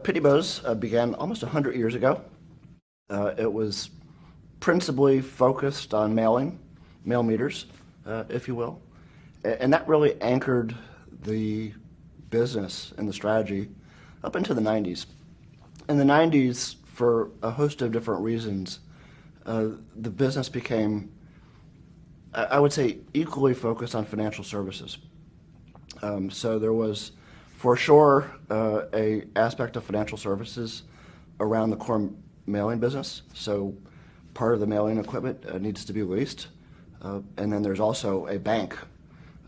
Pitney began almost 100 years ago. It was principally focused on mail meters, if you will. And that really anchored the business and the strategy up into the 90s. In the 90s, for a host of different reasons, the business became, I would say, equally focused on financial services. So there was, for sure, a aspect of financial services around the core mailing business. So part of the mailing equipment needs to be leased. And then there's also a bank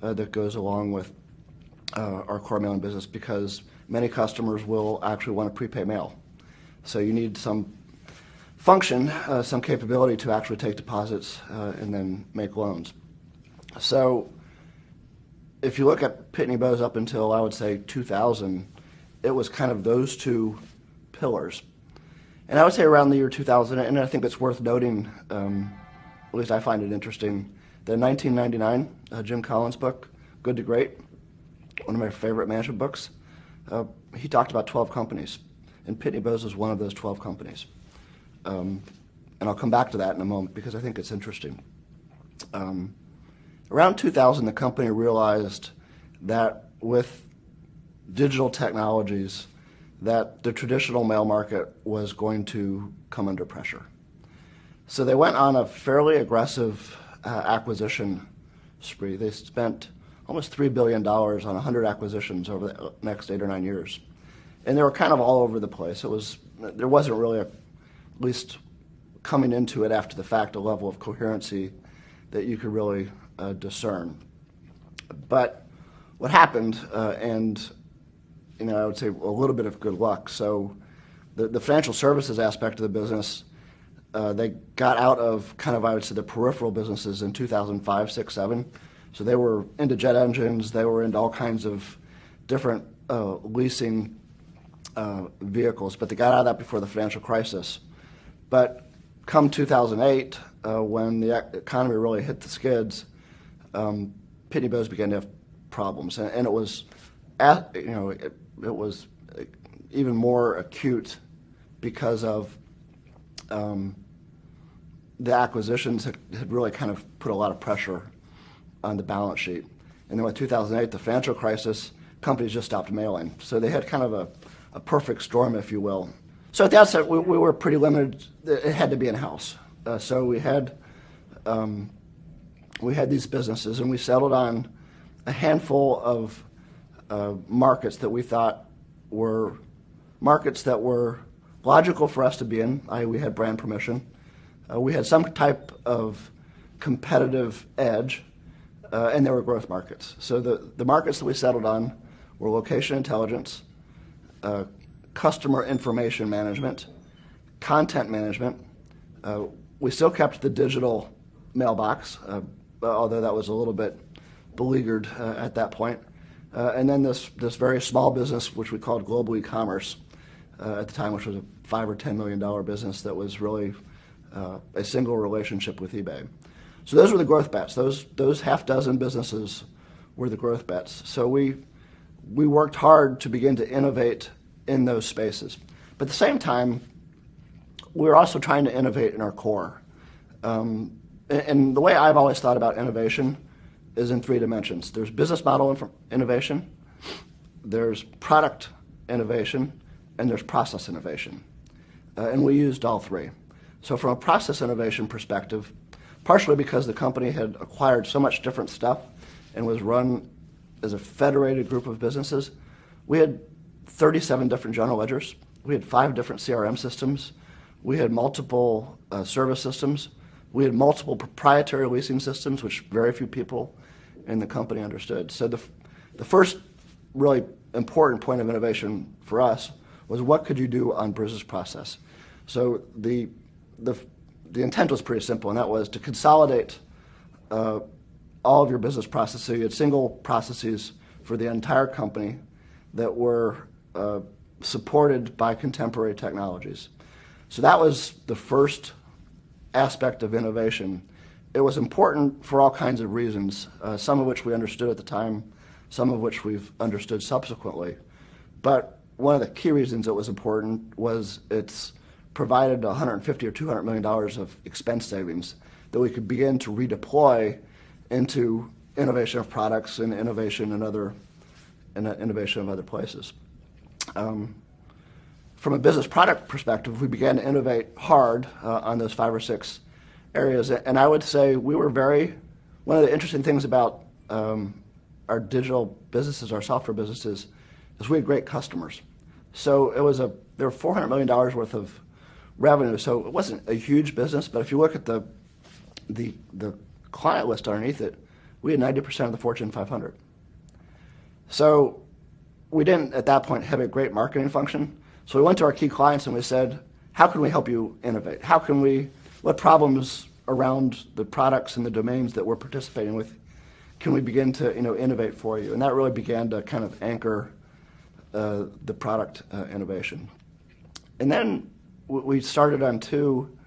that goes along with our core mailing business, because many customers will actually want to prepay mail. So you need some function, some capability to actually take deposits and then make loans. So if you look at Pitney Bowes up until, I would say, 2000, it was kind of those two pillars. And I would say around the year 2000, and I think it's worth noting, at least I find it interesting, the 1999 Jim Collins book, Good to Great, one of my favorite management books, he talked about 12 companies, and Pitney Bowes was one of those 12 companies. And I'll come back to that in a moment because I think it's interesting. Around 2000, the company realized that with digital technologies, that the traditional mail market was going to come under pressure. So they went on a fairly aggressive acquisition spree. They spent almost $3 billion on 100 acquisitions over the next 8 or 9 years. And they were kind of all over the place. There wasn't really, at least coming into it after the fact, a level of coherency that you could really discern. But what happened, and I would say a little bit of good luck. So the financial services aspect of the business, they got out of kind of, I would say, the peripheral businesses in 2005, 6, 7. So they were into jet engines. They were into all kinds of different leasing vehicles, but they got out of that before the financial crisis. But come 2008, when the economy really hit the skids, Pitney Bowes began to have problems, and it was, it was even more acute because of the acquisitions had really kind of put a lot of pressure on the balance sheet. And then with 2008, the financial crisis, companies just stopped mailing. So they had kind of a perfect storm, if you will. So at the outset, we were pretty limited. It had to be in-house. So we had these businesses, and we settled on a handful of markets that we thought were markets that were logical for us to be in, i.e. we had brand permission. We had some type of competitive edge, and they were growth markets. So the markets that we settled on were location intelligence, customer information management, content management. We still kept the digital mailbox, although that was a little bit beleaguered at that point. And then this very small business, which we called global e-commerce at the time, which was a $5 or $10 million business that was really a single relationship with eBay. So those were the growth bets. Those half dozen businesses were the growth bets. So we worked hard to begin to innovate in those spaces. But at the same time, we were also trying to innovate in our core. And the way I've always thought about innovation is in 3 dimensions. There's business model innovation, there's product innovation, and there's process innovation. And we used all 3. So from a process innovation perspective, partially because the company had acquired so much different stuff and was run as a federated group of businesses, we had 37 different general ledgers. We had 5 different CRM systems. We had multiple service systems. We had multiple proprietary leasing systems, which very few people in the company understood. So the first really important point of innovation for us was, what could you do on business process? So the intent was pretty simple, and that was to consolidate all of your business processes. So you had single processes for the entire company that were supported by contemporary technologies. So that was the first aspect of innovation. It was important for all kinds of reasons, some of which we understood at the time, some of which we've understood subsequently. But one of the key reasons it was important was it's provided $150 or $200 million of expense savings that we could begin to redeploy into innovation of products and innovation in innovation of other places. From a business product perspective, we began to innovate hard on those 5 or 6 areas, and I would say we were one of the interesting things about our digital businesses, our software businesses, is we had great customers. So there were $400 million worth of revenue, so it wasn't a huge business, but if you look at the client list underneath it, we had 90% of the Fortune 500. So we didn't, at that point, have a great marketing function. So we went to our key clients and we said, how can we help you innovate? What problems around the products and the domains that we're participating with can we begin to innovate for you? And that really began to kind of anchor the product innovation. And then we started on 2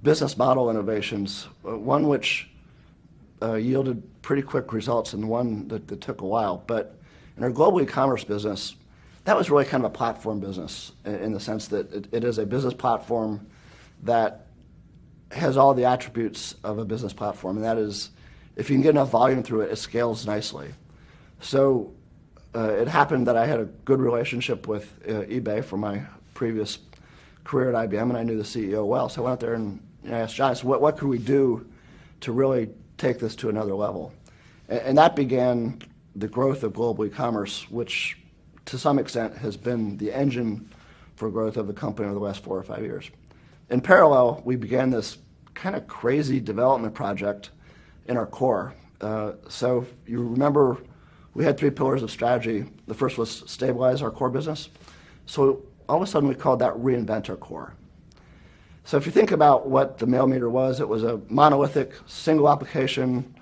business model innovations, one which yielded pretty quick results and one that took a while. But in our global e-commerce business, that was really kind of a platform business in the sense that it is a business platform that has all the attributes of a business platform, and that is, if you can get enough volume through it, it scales nicely. So it happened that I had a good relationship with eBay from my previous career at IBM, and I knew the CEO well. So I went out there and I asked John, so what could we do to really take this to another level? And that began the growth of global e-commerce, which to some extent has been the engine for growth of the company over the last 4 or 5 years. In parallel, we began this kind of crazy development project in our core. So you remember we had 3 pillars of strategy. The first was stabilize our core business. So all of a sudden we called that reinvent our core. So if you think about what the mail meter was, it was a monolithic, single application,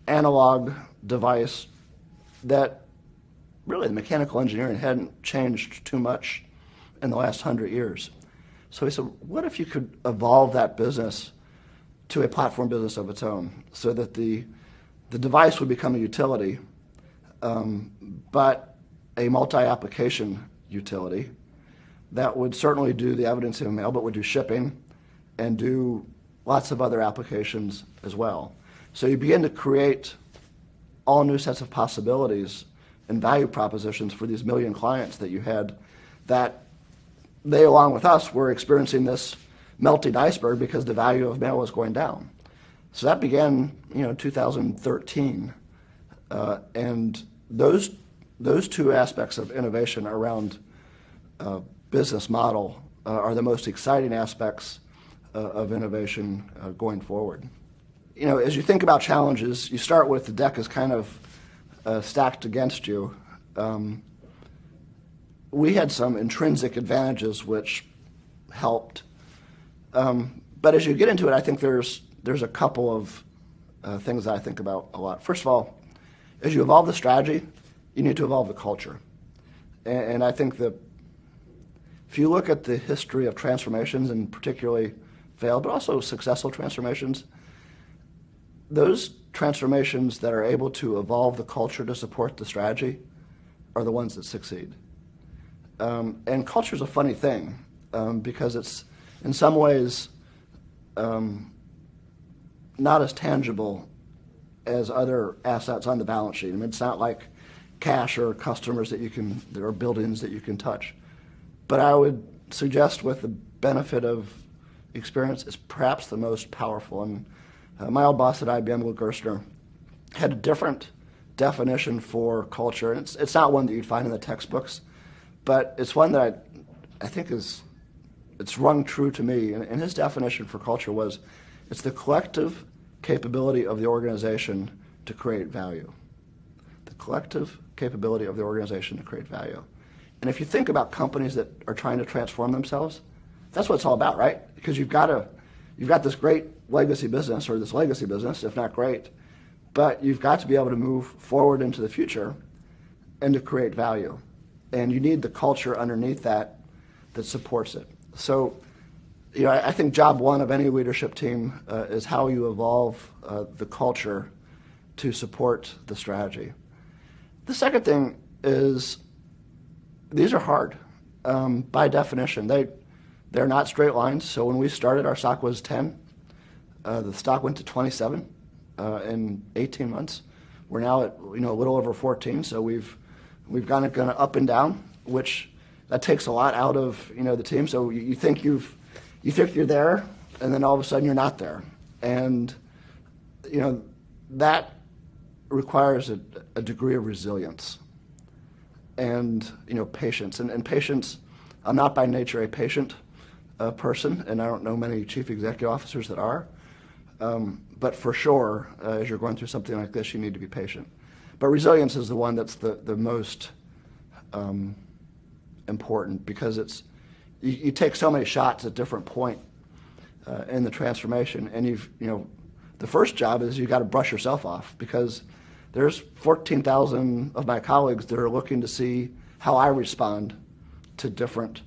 analog device that really the mechanical engineering hadn't changed too much in the last 100 years. So we said, what if you could evolve that business to a platform business of its own so that the device would become a utility, but a multi-application utility that would certainly do the evidencing of mail, but would do shipping and do lots of other applications as well. So you begin to create all new sets of possibilities and value propositions for these million clients that you had, that they, along with us, were experiencing this melting iceberg because the value of mail was going down. So that began, in 2013, and those 2 aspects of innovation around business model are the most exciting aspects of innovation going forward. As you think about challenges, you start with the deck is kind of stacked against you. We had some intrinsic advantages which helped. But as you get into it, I think there's a couple of things that I think about a lot. First of all, as you evolve the strategy, you need to evolve the culture. And I think that if you look at the history of transformations, and particularly failed, but also successful transformations, those transformations that are able to evolve the culture to support the strategy are the ones that succeed. And culture is a funny thing because it's, in some ways, not as tangible as other assets on the balance sheet. I mean, it's not like cash or customers or buildings that you can touch. But I would suggest, with the benefit of experience, it's perhaps the most powerful. And my old boss at IBM, Lou Gerstner, had a different definition for culture. And it's not one that you'd find in the textbooks, but it's one that I think it's rung true to me. And his definition for culture was, it's the collective capability of the organization to create value. The collective capability of the organization to create value. And if you think about companies that are trying to transform themselves, that's what it's all about, right? Because you've got this great legacy business, or this legacy business, if not great, but you've got to be able to move forward into the future and to create value. And you need the culture underneath that supports it. So, I think job one of any leadership team is how you evolve the culture to support the strategy. The second thing is These are hard. By definition, they're not straight lines. So when we started, our stock was 10. The stock went to 27 in 18 months. We're now at a little over 14. So we've gone up and down, which that takes a lot out of the team. So you think you're there, and then all of a sudden you're not there, and that requires a degree of resilience and patience. And patience. I'm not by nature a patient person, and I don't know many chief executive officers that are. But for sure, as you're going through something like this, you need to be patient. But resilience is the one that's the most important, because you take so many shots at different point in the transformation, and the first job is you got to brush yourself off, because there's 14,000 of my colleagues that are looking to see how I respond to different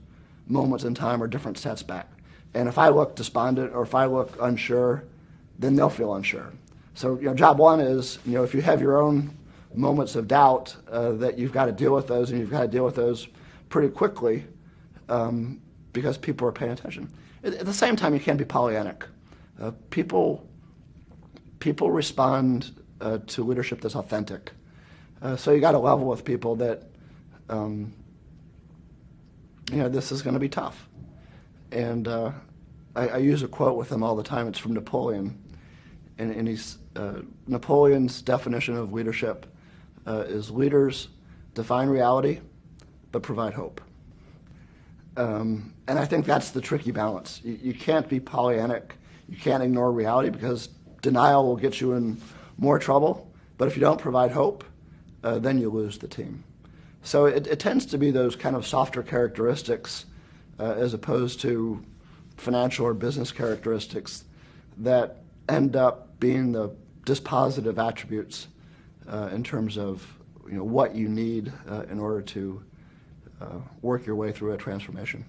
moments in time or different sets back. And if I look despondent or if I look unsure, then they'll feel unsure. So job one is if you have your own moments of doubt, that you've got to deal with those, and you've got to deal with those pretty quickly, because people are paying attention. At the same time, you can't be Pollyannic. People respond to leadership that's authentic. So you got to level with people that this is going to be tough. And I use a quote with him all the time. It's from Napoleon, and he's Napoleon's definition of leadership is leaders define reality, but provide hope. And I think that's the tricky balance. You can't be Pollyannic. You can't ignore reality, because denial will get you in more trouble. But if you don't provide hope, then you lose the team. So it tends to be those kind of softer characteristics, as opposed to financial or business characteristics, that end up being the dispositive attributes in terms of what you need in order to work your way through a transformation.